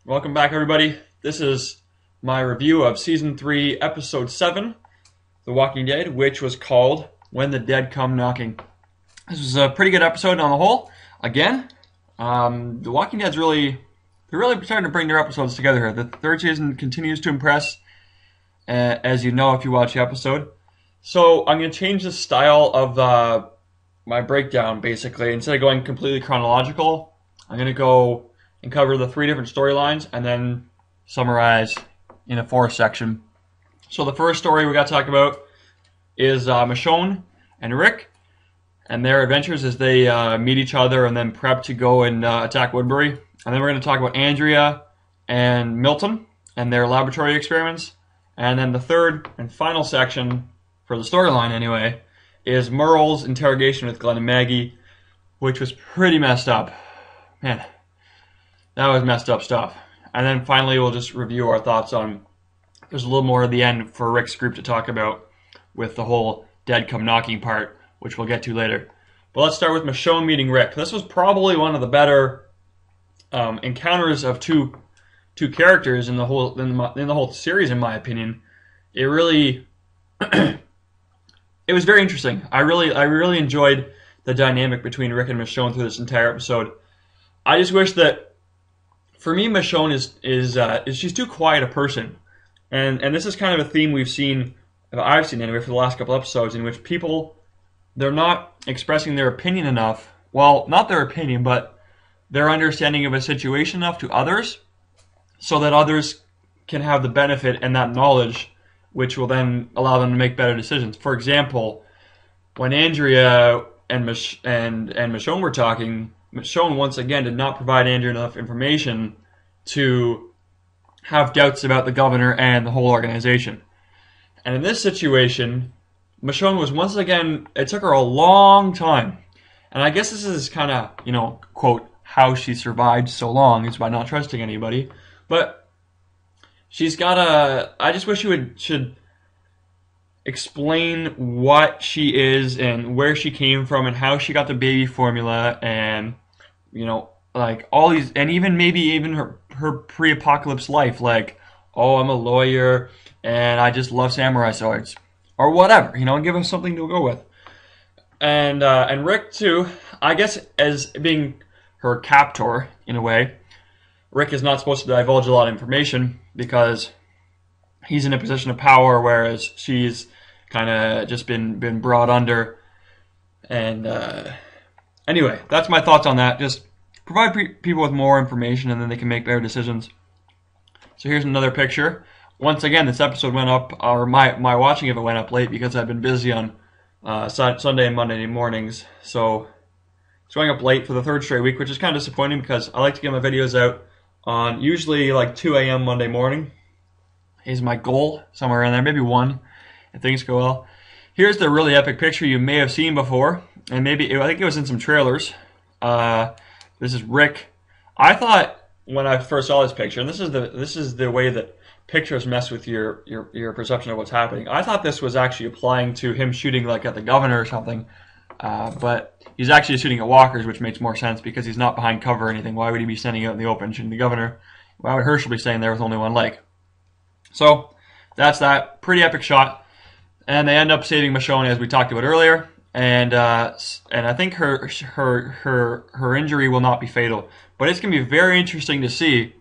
Welcome back, everybody. This is my review of Season 3, Episode 7, The Walking Dead, which was called When the Dead Come Knocking. This was a pretty good episode on the whole. Again, The Walking Dead's they're really starting to bring their episodes together here. The third season continues to impress, as you know if you watch the episode. So I'm going to change the style of my breakdown, basically. Instead of going completely chronological, I'm going to go and cover the three different storylines and then summarize in a fourth section. So the first story we got to talk about is Michonne and Rick and their adventures as they meet each other and then prep to go and attack Woodbury. And then we're going to talk about Andrea and Milton and their laboratory experiments. And then the third and final section, for the storyline anyway, is Merle's interrogation with Glenn and Maggie, which was pretty messed up. Man, that was messed up stuff. And then finally we'll just review our thoughts on, there's a little more at the end for Rick's group to talk about with the whole dead come knocking part, which we'll get to later. But let's start with Michonne meeting Rick. This was probably one of the better encounters of two characters in the whole series, in my opinion. It really it was very interesting. I really enjoyed the dynamic between Rick and Michonne through this entire episode. I just wish that, for me, Michonne is she's too quiet a person, and this is kind of a theme I've seen anyway for the last couple episodes, in which people, they're not expressing their opinion enough. Well, not their opinion, but their understanding of a situation enough to others, so that others can have the benefit and that knowledge, which will then allow them to make better decisions. For example, when Andrea and Michonne were talking, Michonne once again did not provide Andrea enough information to have doubts about the governor and the whole organization. And in this situation, Michonne was once again, it took her a long time. And I guess this is kind of, quote, how she survived so long, is by not trusting anybody. But she's got I just wish she should explain what she is and where she came from and how she got the baby formula and, like all these, and even her pre-apocalypse life, like, oh, I'm a lawyer and I just love samurai swords or whatever, give us something to go with. And Rick too, I guess, as being her captor in a way, Rick is not supposed to divulge a lot of information because he's in a position of power, whereas she's kind of just been brought under. And anyway, that's my thoughts on that. Just provide people with more information and then they can make better decisions. So here's another picture. Once again, this episode went up, or my watching of it went up late because I've been busy on Sunday and Monday mornings. So it's going up late for the third straight week, which is kind of disappointing because I like to get my videos out on usually like 2 a.m. Monday morning. Is my goal, somewhere around there, maybe 1 if things go well. Here's the really epic picture you may have seen before, and I think it was in some trailers. This is Rick. I thought when I first saw this picture, and this is the way that pictures mess with your perception of what's happening. I thought this was actually applying to him shooting like at the governor or something, but he's actually shooting at walkers, which makes more sense because he's not behind cover or anything. Why would he be standing out in the open shooting the governor? Why would Herschel be staying there with only one leg? So that's that pretty epic shot, and they end up saving Michonne, as we talked about earlier, and I think her injury will not be fatal, but it's gonna be very interesting to see.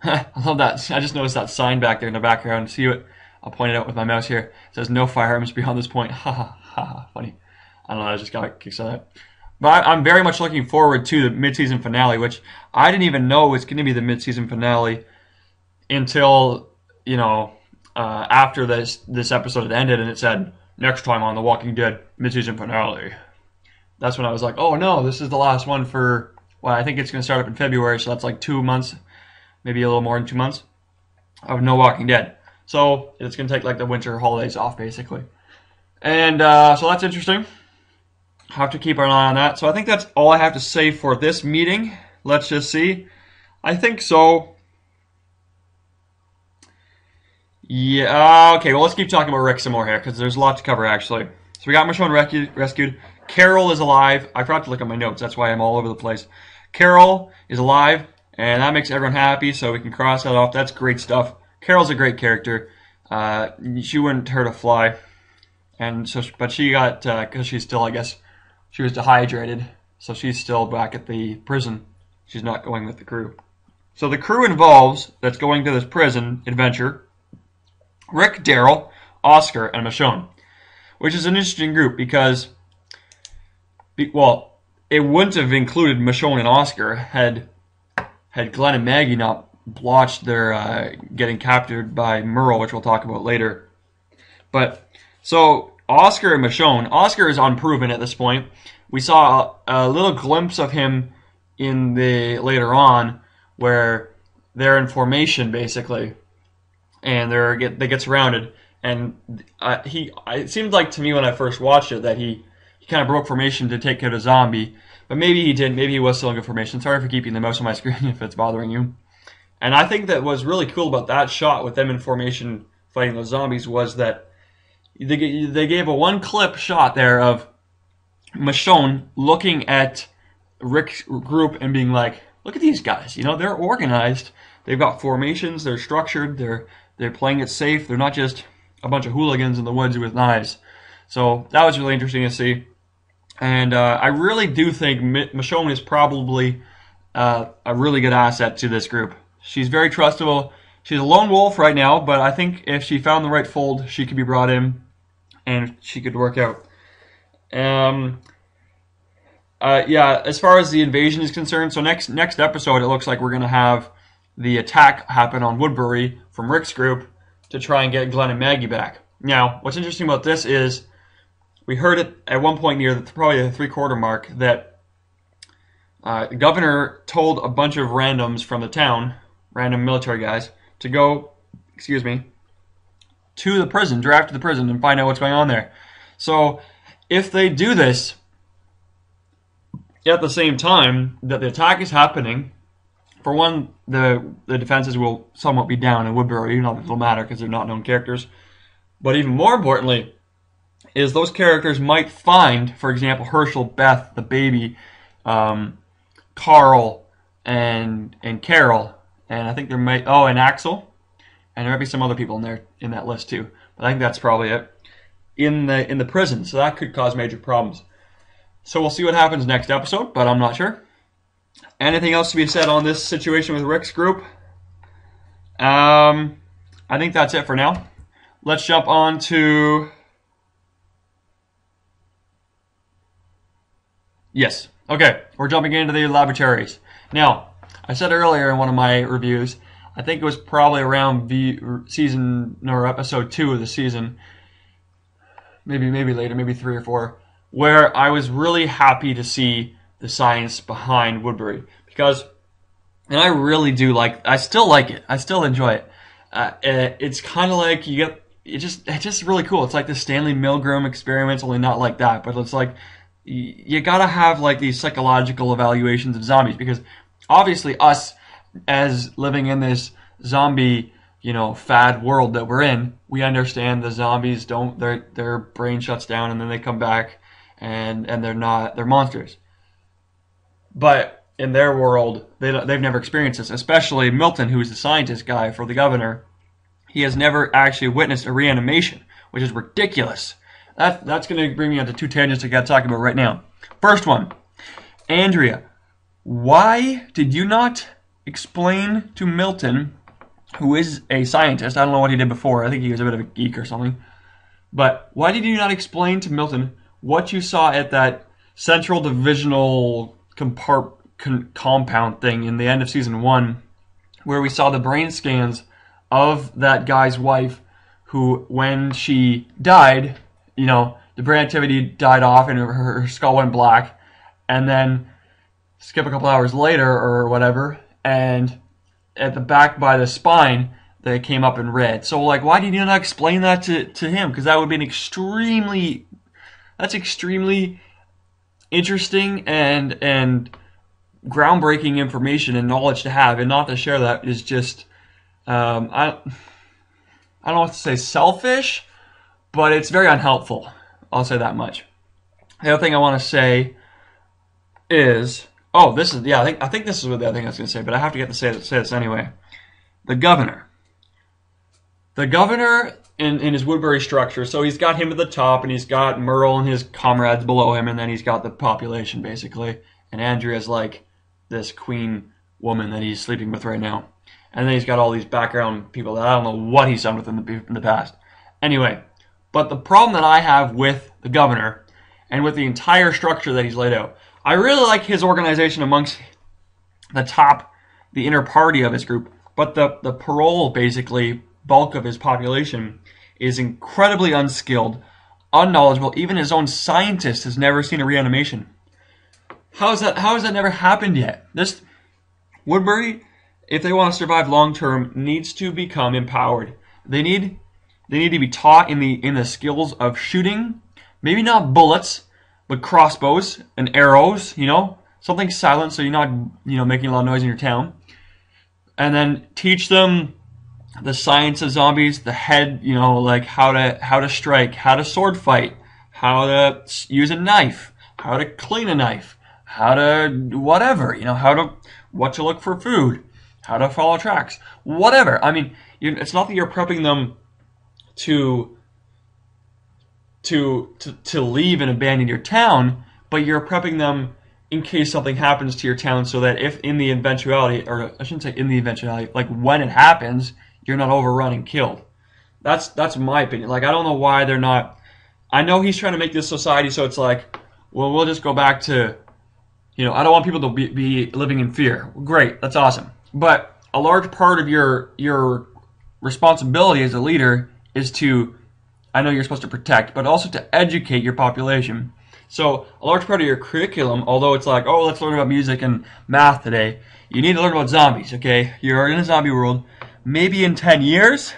I love that. I just noticed that sign back there in the background. See it? I'll point it out with my mouse here. It says no firearms beyond this point. Ha ha ha! Funny. I don't know. I just got a kick out of that. But I'm very much looking forward to the mid-season finale, which I didn't even know was going to be the mid-season finale until, after this episode had ended and it said, next time on The Walking Dead, mid-season finale. That's when I was like, oh no, this is the last one for, well, I think it's going to start up in February, so that's like 2 months, maybe a little more than 2 months, of No Walking Dead. So it's going to take like the winter holidays off, basically. And so that's interesting. Have to keep an eye on that. So I think that's all I have to say for this meeting. Let's just see. I think so. Yeah, okay, well, let's keep talking about Rick some more here, because there's a lot to cover, actually. So we got Michonne rescued. Carol is alive. I forgot to look at my notes. That's why I'm all over the place. Carol is alive and that makes everyone happy, so we can cross that off. That's great stuff. Carol's a great character. She wouldn't hurt a fly, and so, but she got because she's still, I guess, she was dehydrated, so she's still back at the prison. She's not going with the crew. So the crew involves that's going to this prison adventure: Rick, Daryl, Oscar, and Michonne, which is an interesting group because, well, it wouldn't have included Michonne and Oscar had Glenn and Maggie not blotched their getting captured by Merle, which we'll talk about later. But so Oscar and Michonne, Oscar is unproven at this point. We saw a little glimpse of him in the later on where they're in formation basically, and they get surrounded. And it seemed like to me when I first watched it that he kind of broke formation to take out a zombie, but maybe he didn't. Maybe he was still in good formation. Sorry for keeping the mouse on my screen if it's bothering you. And I think that what's really cool about that shot with them in formation fighting those zombies was that they gave a one-clip shot there of Michonne looking at Rick's group and being like, look at these guys. You know, they're organized. They've got formations. They're structured. They're playing it safe. They're not just a bunch of hooligans in the woods with knives. So that was really interesting to see. And I really do think Michonne is probably a really good asset to this group. She's very trustable. She's a lone wolf right now, but I think if she found the right fold, she could be brought in and she could work out. Yeah, as far as the invasion is concerned, so next episode, it looks like we're going to have the attack happen on Woodbury from Rick's group to try and get Glenn and Maggie back. Now, what's interesting about this is we heard it at one point near probably the three-quarter mark that the governor told a bunch of randoms from the town, random military guys, to go, to the prison, draft to the prison, and find out what's going on there. So if they do this at the same time that the attack is happening, for one, the defenses will somewhat be down in Woodbury. Not that it'll matter because they're not known characters. But even more importantly, is those characters might find, for example, Herschel, Beth, the baby, Carl, and Carol, and I think there might and Axel, and there might be some other people in there in that list too. But I think that's probably it in the prison. So that could cause major problems. So we'll see what happens next episode, but I'm not sure. Anything else to be said on this situation with Rick's group? I think that's it for now. Let's jump on to... Yes. Okay, we're jumping into the laboratories. Now, I said earlier in one of my reviews, I think it was probably around episode 2 of the season, maybe later, maybe 3 or 4, where I was really happy to see the science behind Woodbury, because, and I really do I still like it. I still enjoy it. It's kind of like it's just really cool. It's like the Stanley Milgram experiments, only not like that, but it's like you gotta have like these psychological evaluations of zombies, because obviously us as living in this zombie, fad world that we're in, we understand the zombies their brain shuts down and then they come back and they're monsters. But in their world, they've never experienced this, especially Milton, who's the scientist guy for the governor. He has never actually witnessed a reanimation, which is ridiculous. That's going to bring me onto 2 tangents I got to talk about right now. First one, Andrea, why did you not explain to Milton, who is a scientist, I don't know what he did before, I think he was a bit of a geek or something, but why did you not explain to Milton what you saw at that central divisional compound thing in the end of season 1, where we saw the brain scans of that guy's wife, who, when she died, the brain activity died off and her skull went black, and then skip a couple hours later or whatever, and at the back by the spine, they came up in red. So, why did you not explain that to him? Because that would be extremely interesting and groundbreaking information and knowledge to have, and not to share that is just, I don't know what to say, selfish, but it's very unhelpful. I'll say that much. The other thing I want to say is, Oh, this is, yeah, I think this is what I think I was going to say, but I have to get to say this anyway. The governor. The governor in his Woodbury structure, so he's got him at the top, and he's got Merle and his comrades below him, and then he's got the population, basically. And Andrea's like this queen woman that he's sleeping with right now. And then he's got all these background people that I don't know what he's done with in the past. Anyway, but the problem that I have with the governor and with the entire structure that he's laid out, I really like his organization amongst the inner party of his group, but the parole, basically, bulk of his population is incredibly unskilled, unknowledgeable. Even his own scientist has never seen a reanimation. How has that never happened yet? This Woodbury, if they want to survive long term, needs to become empowered. They need to be taught in the skills of shooting, maybe not bullets, but crossbows and arrows, something silent so you're not, making a lot of noise in your town. And then teach them the science of zombies, the head, like how to strike, how to sword fight, how to use a knife, how to clean a knife, how to whatever, what to look for food, how to follow tracks, whatever. I mean, it's not that you're prepping them to leave and abandon your town, but you're prepping them in case something happens to your town, so that if in the eventuality, or I shouldn't say in the eventuality, like when it happens, you're not overrun and killed. That's my opinion. Like, I don't know why they're not. I know he's trying to make this society so it's like, well, we'll just go back to, I don't want people to be living in fear. Great, that's awesome. But a large part of your responsibility as a leader is to, I know you're supposed to protect, but also to educate your population. So a large part of your curriculum, although it's like, oh, let's learn about music and math today, you need to learn about zombies, okay? You're in a zombie world. Maybe in 10 years,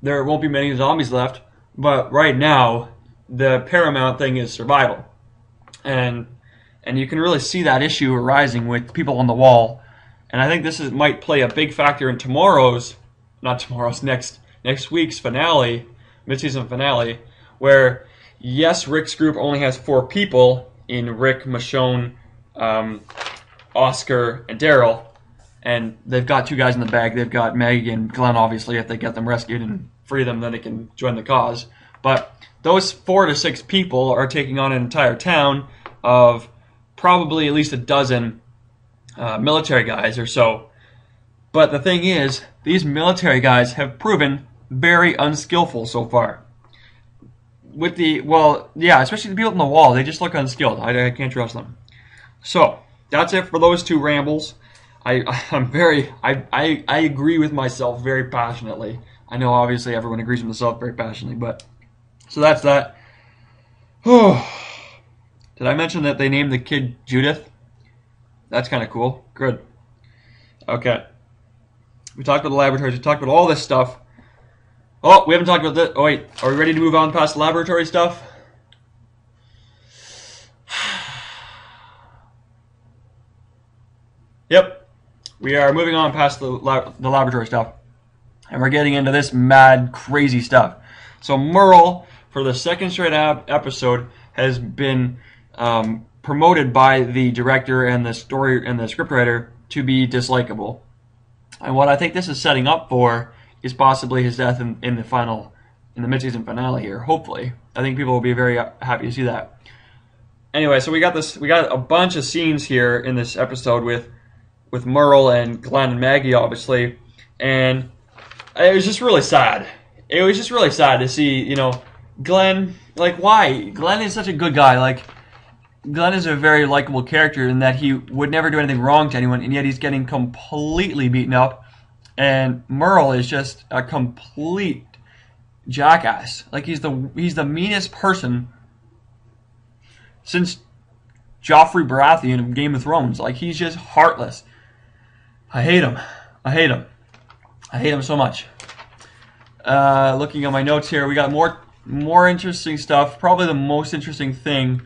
there won't be many zombies left, but right now, the paramount thing is survival. And you can really see that issue arising with people on the wall. And I think this might play a big factor in next week's finale, mid-season finale, where, yes, Rick's group only has 4 people in Rick, Michonne, Oscar, and Daryl. And they've got 2 guys in the bag. They've got Maggie and Glenn, obviously. If they get them rescued and free them, then they can join the cause. But those 4 to 6 people are taking on an entire town of probably at least a dozen military guys or so. But the thing is, these military guys have proven very unskillful so far. Especially the people on the wall. They just look unskilled. I can't trust them. So, that's it for those 2 rambles. I agree with myself very passionately. I know obviously everyone agrees with themselves very passionately, but so that's that. Did I mention that they named the kid Judith? That's kind of cool. Good. Okay. We talked about the laboratories. We talked about all this stuff. Oh, we haven't talked about this. Oh, wait. Are we ready to move on past the laboratory stuff? Yep. We are moving on past the laboratory stuff. And we're getting into this mad, crazy stuff. So Merle, for the second straight episode, has been promoted by the director and the scriptwriter to be dislikable. And what I think this is setting up for is possibly his death in the mid-season finale here. Hopefully, I think people will be very happy to see that. Anyway, so we got a bunch of scenes here in this episode with Merle and Glenn and Maggie, obviously, and it was just really sad. It was just really sad to see, Glenn. Like, why? Glenn is such a good guy. Like, Glenn is a very likable character in that he would never do anything wrong to anyone, and yet he's getting completely beaten up. And Merle is just a complete jackass. Like, he's the meanest person since Joffrey Baratheon of Game of Thrones. Like, he's just heartless. I hate him. I hate him so much. Looking at my notes here, we got more interesting stuff. Probably the most interesting thing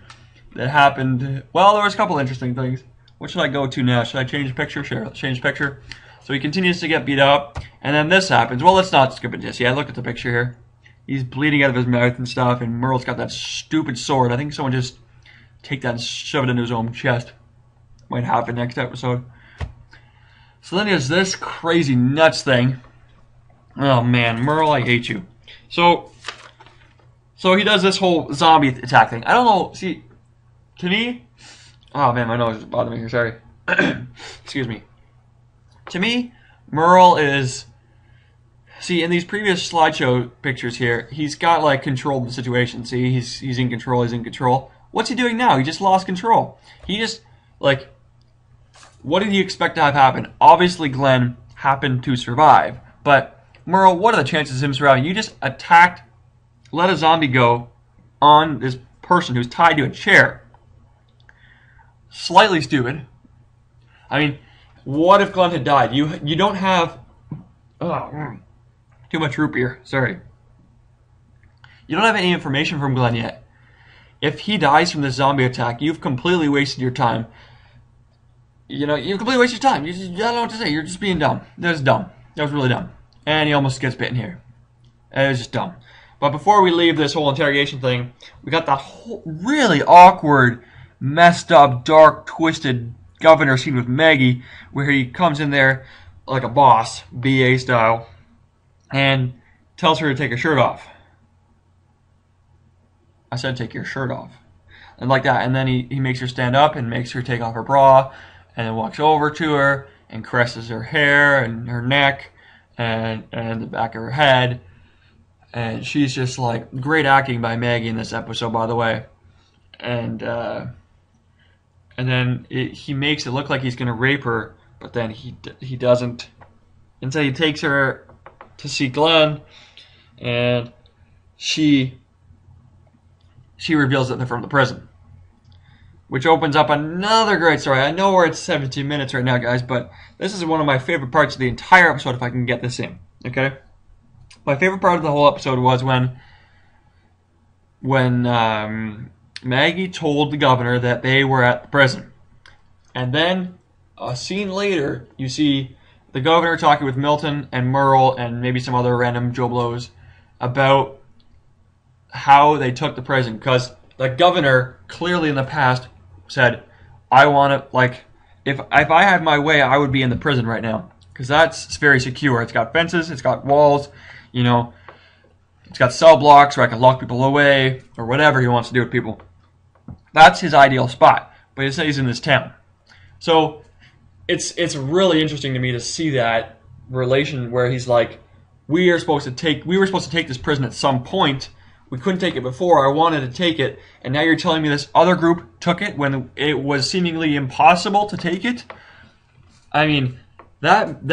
that happened. Well, there was a couple interesting things. What should I go to now? Should I change the picture? Sure, let's change the picture. So he continues to get beat up, and then this happens. Well, let's not skip it just yet. Look at the picture here. He's bleeding out of his mouth and stuff, and Merle's got that stupid sword. I think someone just take that and shove it into his own chest. might happen next episode. So then there's this crazy nuts thing. Oh man, Merle, I hate you. So he does this whole zombie attack thing. I don't know. See, to me, oh man, my nose is bothering me here. Sorry. Excuse me. To me, Merle is. See, in these previous slideshow pictures here, he's got like control of the situation. See, he's in control. He's in control. What's he doing now? He just lost control. He just like. What did he expect to have happen? Obviously, Glenn happened to survive, but Merle, what are the chances of him surviving? You just attacked, let a zombie go on this person who's tied to a chair. Slightly stupid. I mean, what if Glenn had died? You don't have too much root beer. Sorry. You don't have any information from Glenn yet. If he dies from this zombie attack, you've completely wasted your time. You know, you completely wasted your time. I don't know what to say. You're just being dumb. That was dumb. That was really dumb. And he almost gets bitten here. It was just dumb. But before we leave this whole interrogation thing, we got that whole really awkward, messed up, dark, twisted governor scene with Maggie, where he comes in there like a boss, BA style, and tells her to take her shirt off. I said take your shirt off. And like that. And then he makes her stand up and makes her take off her bra, and then walks over to her and caresses her hair and her neck and the back of her head. And she's just like, great acting by Maggie in this episode, by the way. And then he makes it look like he's going to rape her, but then he doesn't. And so he takes her to see Glenn, and she reveals that they're from the prison, which opens up another great story. I know we're at 17 minutes right now, guys, but this is one of my favorite parts of the entire episode if I can get this in, okay? My favorite part of the whole episode was when Maggie told the governor that they were at the prison. And then a scene later, you see the governor talking with Milton and Merle and maybe some other random Joe Blows about how they took the prison. Because the governor clearly in the past said, I want to, like, if I had my way, I would be in the prison right now. Because that's very secure. It's got fences, it's got walls, you know, it's got cell blocks where I can lock people away or whatever he wants to do with people. That's his ideal spot. But he says he's in this town. So it's really interesting to me to see that relation where he's like, we were supposed to take this prison at some point. We couldn't take it before. I wanted to take it, and now you're telling me this other group took it when it was seemingly impossible to take it. I mean, that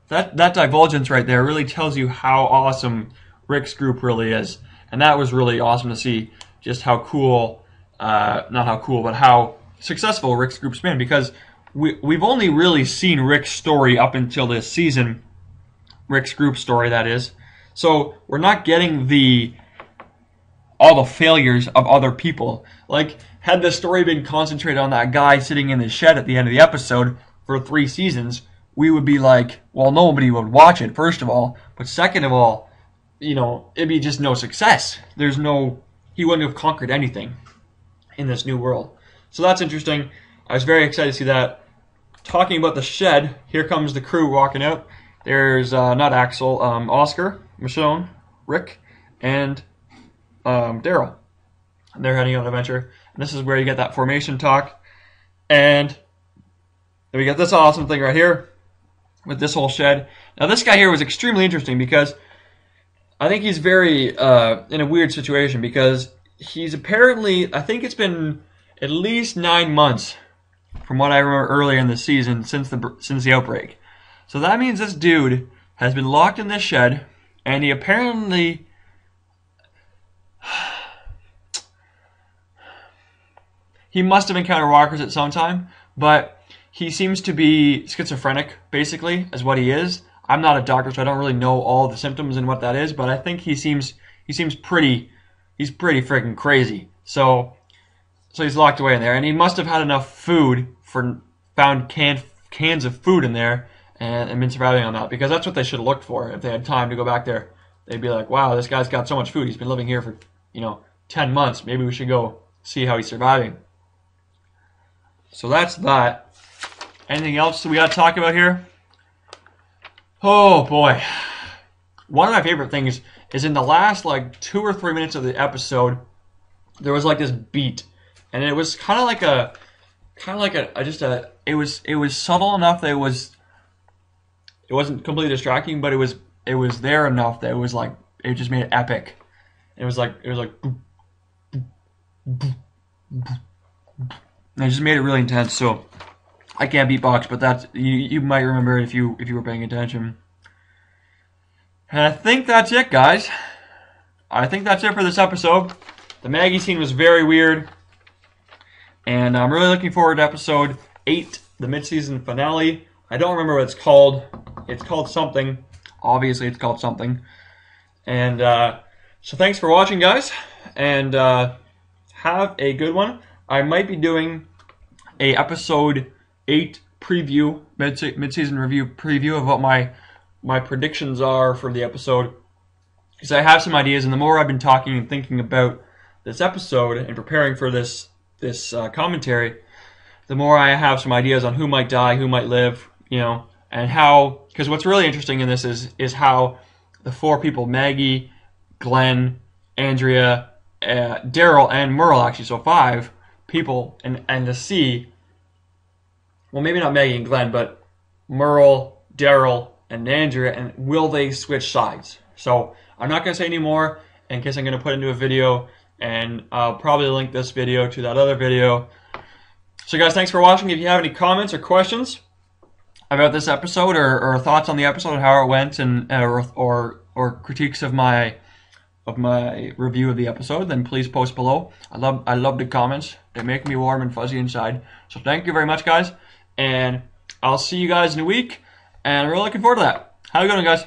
divulgence right there really tells you how awesome Rick's group really is, and that was really awesome to see. Just how cool, not how cool, but how successful Rick's group's been, because we've only really seen Rick's story up until this season, Rick's group story, that is. So we're not getting all the failures of other people. Like, had the story been concentrated on that guy sitting in the shed at the end of the episode for 3 seasons, we would be like, well, nobody would watch it, first of all. But second of all, you know, it'd be just no success. He wouldn't have conquered anything in this new world. So that's interesting. I was very excited to see that. Talking about the shed, here comes the crew walking out. There's not Axel, Oscar, Michonne, Rick, and Daryl. And they're heading on an adventure. And this is where you get that formation talk. And then we get this awesome thing right here with this whole shed. Now this guy here was extremely interesting because I think he's very in a weird situation, because he's apparently, I think it's been at least 9 months from what I remember earlier in the season since the outbreak. So that means this dude has been locked in this shed, and he apparently he must have encountered walkers at some time, but he seems to be schizophrenic, basically, is what he is. I'm not a doctor, so I don't really know all the symptoms and what that is, but I think he's pretty freaking crazy. So he's locked away in there, and he must have had enough food found cans of food in there and been surviving on that, because that's what they should have looked for if they had time to go back there. They'd be like, wow, this guy's got so much food. He's been living here for 10 months. Maybe we should go see how he's surviving. So that's that. Anything else we got to talk about here? Oh boy. One of my favorite things is in the last like 2 or 3 minutes of the episode, there was like this beat, and it was kind of like it was subtle enough that it wasn't completely distracting, but it was there enough that it just made it epic. It was like boop, boop, boop, boop, boop. And it just made it really intense. So I can't beatbox, but that's you might remember it if you were paying attention. And I think that's it, guys. I think that's it for this episode. The Maggie scene was very weird, and I'm really looking forward to episode 8, the mid-season finale. I don't remember what it's called. It's called something. Obviously, it's called something. And so thanks for watching, guys, and have a good one. I might be doing a episode 8 preview, mid-season review preview of what my predictions are for the episode, because I have some ideas, and the more I've been talking and thinking about this episode and preparing for this commentary, the more I have some ideas on who might die, who might live, and how. Because what's really interesting in this is how the 4 people, Maggie, Glenn, Andrea, Daryl, and Merle, actually, so 5 people, and to see, well, maybe not Maggie and Glenn, but Merle, Daryl, and Andrea, and will they switch sides? So I'm not going to say any more in case I'm going to put into a video, and I'll probably link this video to that other video. So guys, thanks for watching. If you have any comments or questions about this episode, or thoughts on the episode, how it went, and or critiques of my review of the episode, then please post below. I love the comments. They make me warm and fuzzy inside. So thank you very much, guys, and I'll see you guys in a week. And I'm really looking forward to that. Have a good one, guys.